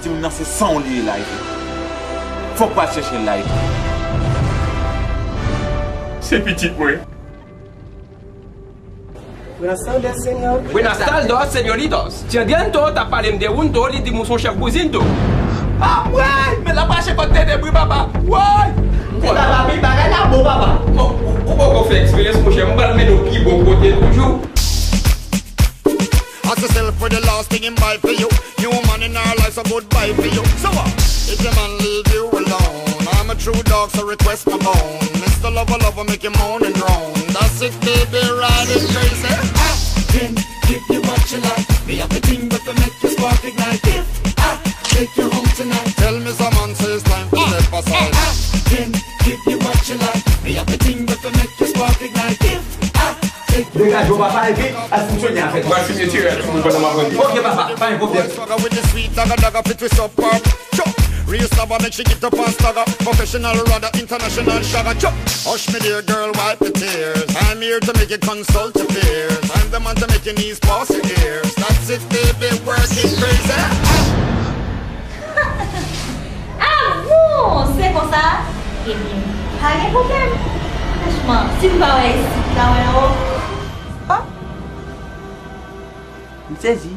Si maintenant c'est sans lui live. Faut pas chercher live. C'est petit moi. Buenas tardes, señor. Buenas tardes, señoritos. Si adianto tapalem de un toli di son chef buzinto. Ah, ouais, mais la pache côté de bri papa. Ouais. C'est papa, mais bagay la beau papa. On va faire expérience mon cher, on va mettre au qui bon côté toujours. Ask yourself for the last thing in buy for you. New man in our life, so goodbye for you. So what? If your man leave you alone, I'm a true dog, so request my bone. Mr. Lover, make you moan and groan. That's it, baby, riding crazy. I can give you what you like. Me up the thing, but to make your spark ignite. If I take you home tonight, tell me someone says time to step aside. I can give you what you like. Me up the thing, but to make your spark ignite. If Dégage, on va pas aller à ce que tu as fait. On va finir de tirer tout le monde. Ok, papa, pas un problème. With the sweet dagger, fit with up. Real stabber make she get up and stagger. Professional rather international shagger. Chop. Hush me dear girl, wipe the tears. I'm here to make you consult your fears. I'm the man to make your knees pass your ears. That's it, baby, working crazy. Ah bon, c'est comme ça. Eh bien, pas de problème. Franchement, si vous parlez ici, là, Ah? Saisi.